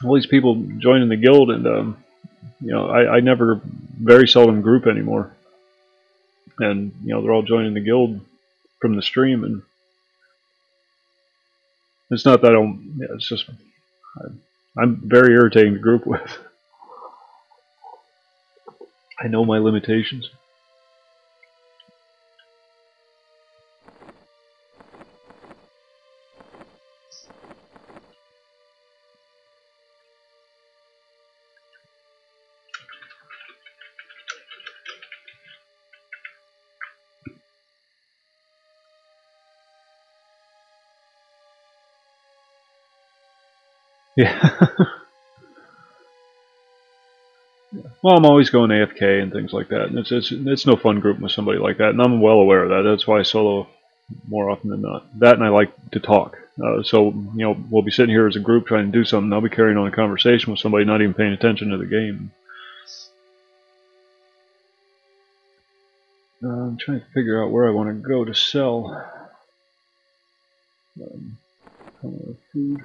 All these people joining the guild, and I never, very seldom group anymore. And they're all joining the guild from the stream, and it's not that I don't. Yeah, it's just I'm very irritating to group with. I know my limitations. Yeah. Well, I'm always going AFK and things like that, and it's no fun grouping with somebody like that, and I'm well aware of that. That's why I solo more often than not. That, and I like to talk. So we'll be sitting here as a group trying to do something. I'll be carrying on a conversation with somebody not even paying attention to the game. I'm trying to figure out where I want to go to sell food.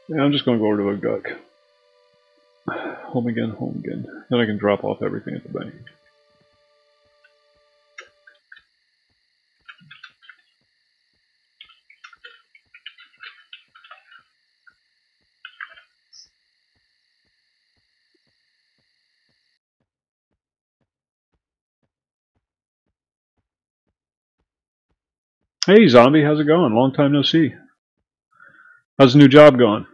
Yeah, I'm just going to go over to a Guck. Home again, home again. Then I can drop off everything at the bank. Hey, Zombie, how's it going? Long time no see. How's the new job going?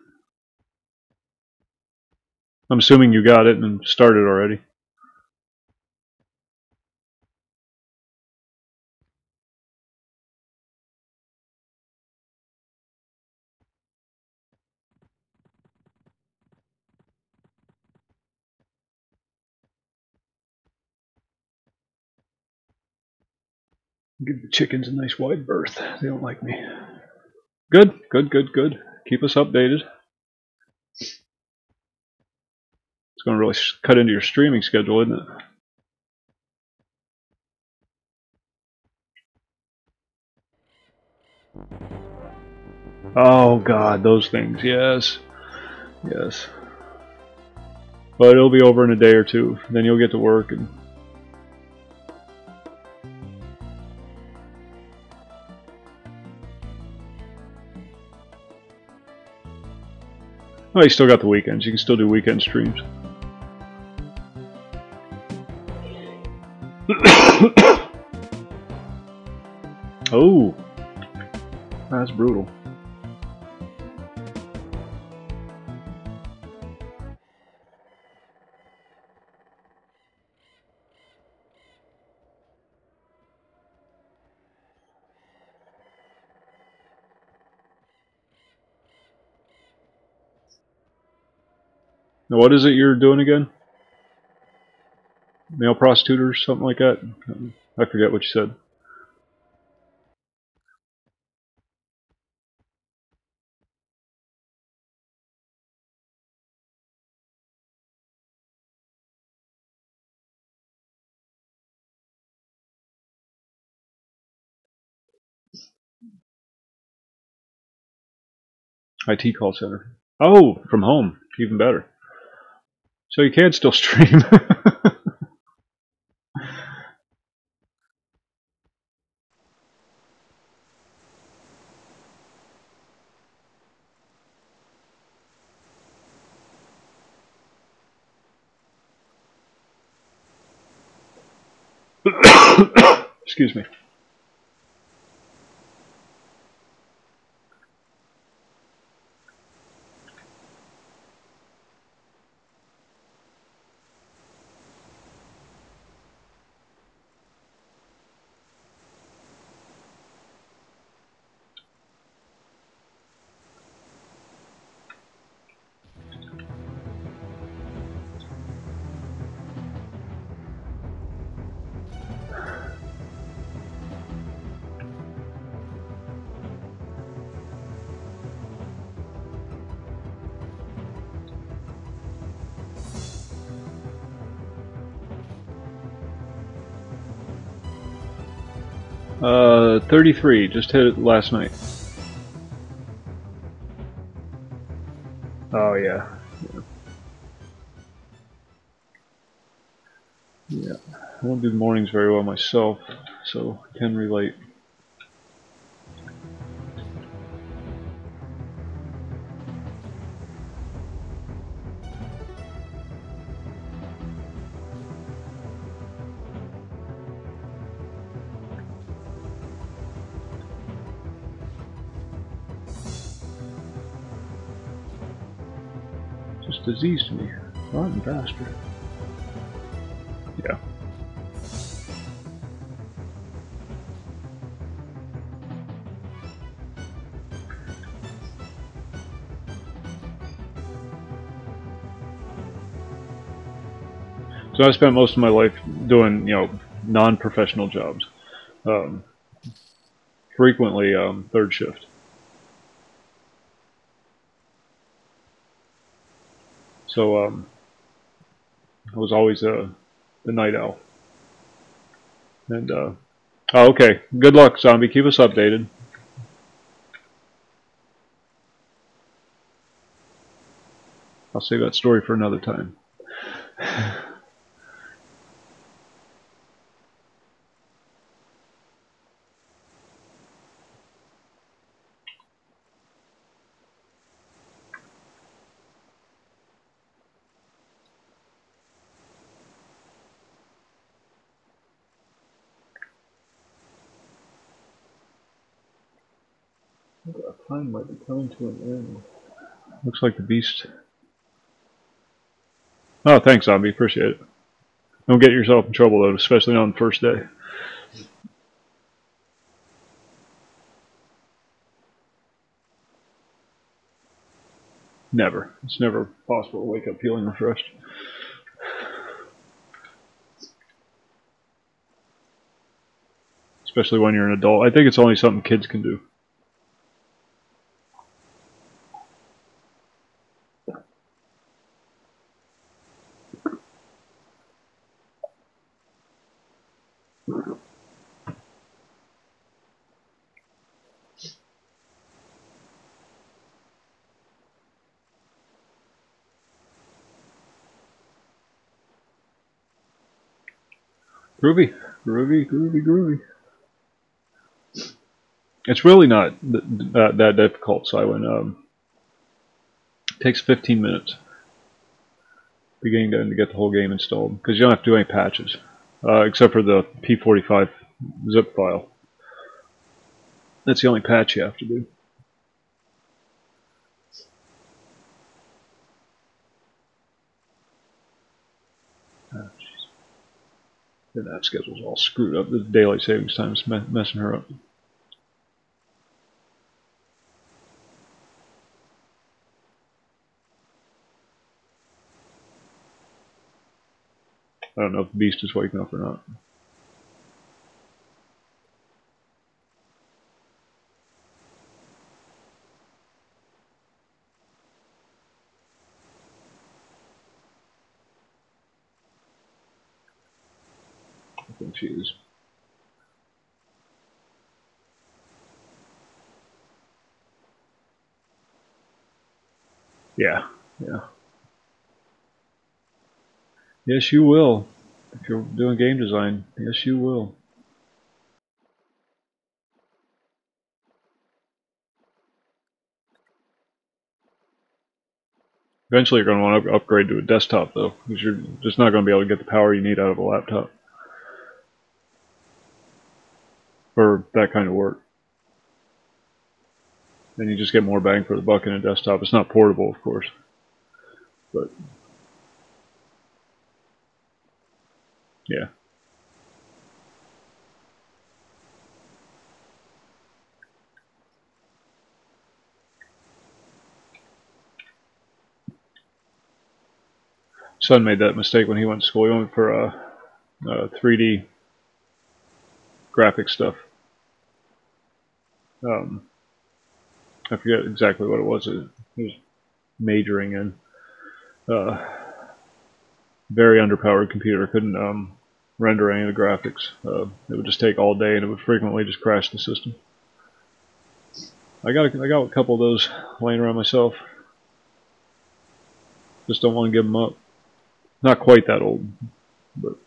I'm assuming you got it and started already. Give the chickens a nice wide berth. They don't like me. Good, good, good, good. Keep us updated. It's going to really cut into your streaming schedule, isn't it? Oh God, those things. Yes, yes. But it'll be over in a day or two. Then you'll get to work and. Well, you still got the weekends. You can still do weekend streams. Oh, that's brutal. Now, what is it you're doing again? Male prostitute or something like that? I forget what you said. IT call center. Oh, from home. Even better. So you can still stream. Excuse me. Uh, 33. Just hit it last night. Oh yeah. Yeah. I don't do the mornings very well myself, so I can relate. Just diseased me. Rotten bastard. Yeah. So I spent most of my life doing, non-professional jobs. Um, frequently third shift. So I was always the night owl. And oh, okay. Good luck, zombie. Keep us updated. I'll save that story for another time. Time might be coming to an end. Looks like the beast. Oh, thanks, zombie. Appreciate it. Don't get yourself in trouble though, especially on the first day. Never. It's never possible to wake up feeling refreshed. Especially when you're an adult. I think it's only something kids can do. Groovy. Groovy, groovy, groovy. It's really not that difficult, Silent. It takes 15 minutes beginning to end to get the whole game installed, because you don't have to do any patches, except for the P45 zip file. That's the only patch you have to do. Oh, the nap schedule's all screwed up. The daylight savings time's messing her up. I don't know if the beast is waking up or not. I think she is. Yeah, yeah. Yes, you will. If you're doing game design, yes, you will. Eventually, you're going to want to upgrade to a desktop, though, because you're just not going to be able to get the power you need out of a laptop for that kind of work. And you just get more bang for the buck in a desktop. It's not portable, of course, but yeah. Son made that mistake when he went to school. He went for 3D graphic stuff. I forget exactly what it was. He was majoring in. Very underpowered computer. Couldn't render any of the graphics. It would just take all day, and it would frequently just crash the system. I got a couple of those laying around myself. Just don't want to give them up. Not quite that old, but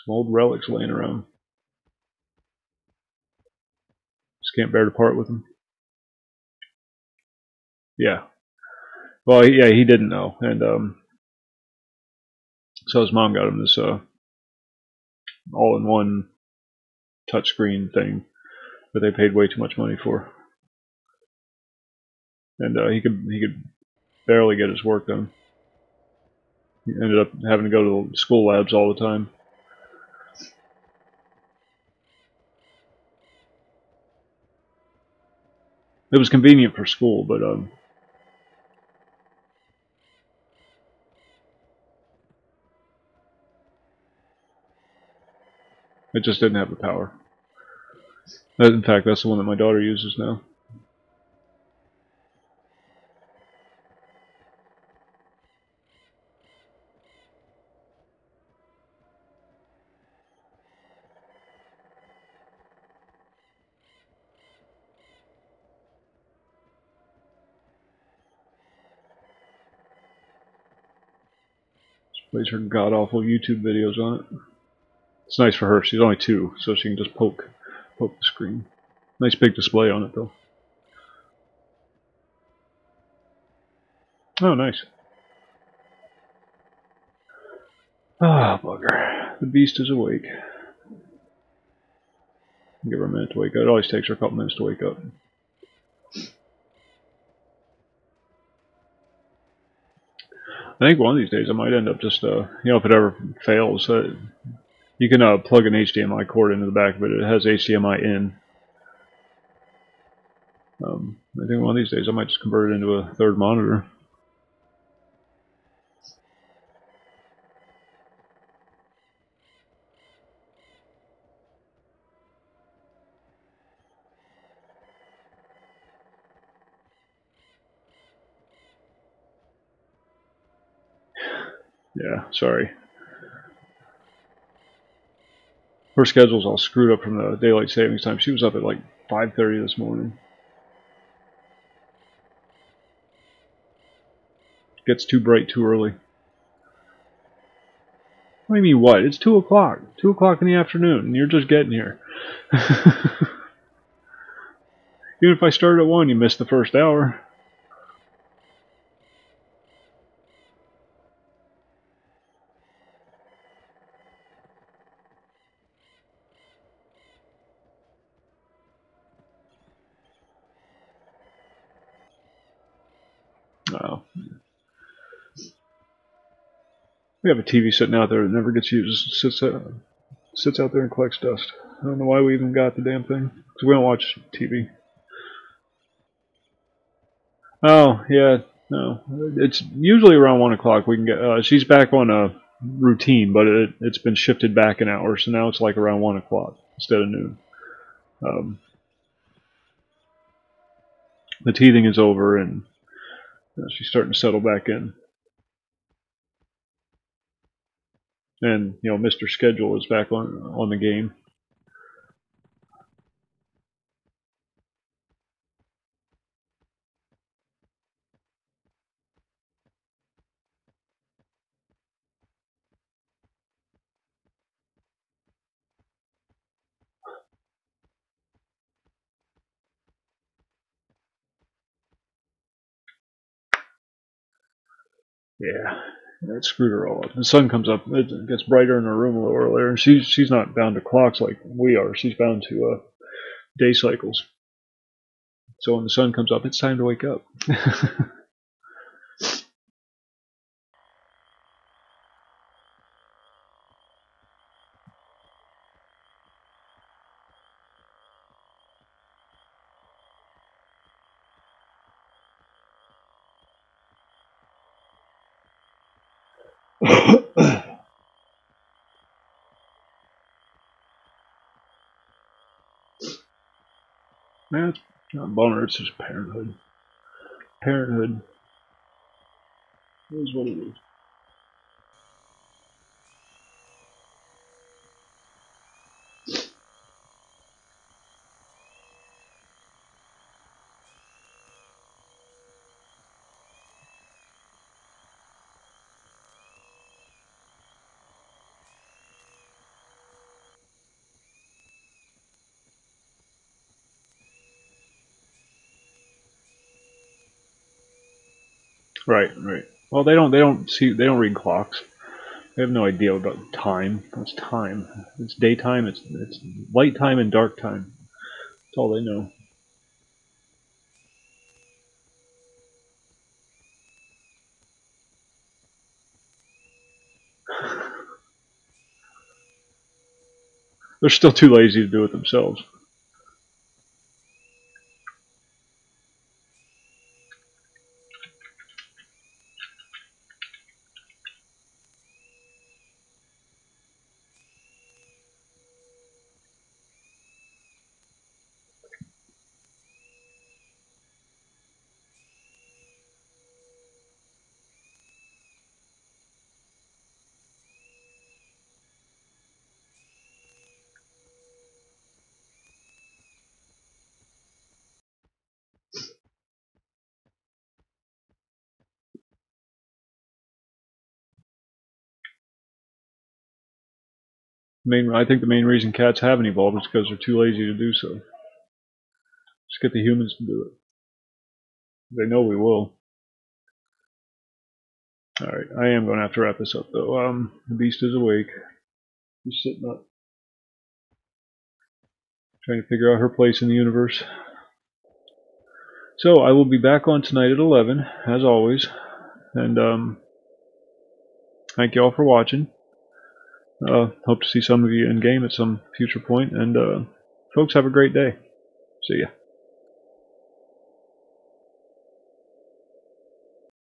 some old relics laying around. Just can't bear to part with them. Yeah. Well, yeah, he didn't know, and so his mom got him this all-in-one touchscreen thing that they paid way too much money for, and he could barely get his work done. He ended up having to go to the school labs all the time. It was convenient for school, but it just didn't have the power. In fact, that's the one that my daughter uses now. Plays her god-awful YouTube videos on it. It's nice for her. She's only 2, so she can just poke the screen. Nice big display on it, though. Oh, nice. Ah, bugger. The beast is awake. Give her a minute to wake up. It always takes her a couple minutes to wake up. I think one of these days I might end up just, if it ever fails, you can plug an HDMI cord into the back of it. It has HDMI in. I think one of these days I might just convert it into a third monitor. Yeah, sorry. Her schedule's all screwed up from the daylight savings time. She was up at like 5:30 this morning. Gets too bright too early. What do you mean what? It's 2 o'clock. 2 o'clock in the afternoon, and you're just getting here. Even if I started at 1, you missed the first hour. Oh. We have a TV sitting out there that never gets used. It sits out there and collects dust. I don't know why we even got the damn thing. Because we don't watch TV. Oh, yeah. No. It's usually around 1 o'clock we can get... she's back on a routine, but it's been shifted back an hour, so now it's like around 1 o'clock instead of noon. The teething is over, and she's starting to settle back in. And, Mr. Schedule is back on the game. Yeah, that screwed her all up. The sun comes up, it gets brighter in her room a little earlier, and she's not bound to clocks like we are. She's bound to day cycles. So when the sun comes up, it's time to wake up. Man, it's not a bummer, it's just parenthood. Parenthood is what it is. Right. Well, they don't read clocks. They have no idea about time. What's time? It's daytime, it's light time and dark time. That's all they know. They're still too lazy to do it themselves. I think the main reason cats haven't evolved is because they're too lazy to do so. Just get the humans to do it. They know we will. Alright, I am going to have to wrap this up though. The beast is awake. Just sitting up. Trying to figure out her place in the universe. So, I will be back on tonight at 11, as always. And, thank you all for watching. Hope to see some of you in game at some future point. And, folks, have a great day. See ya.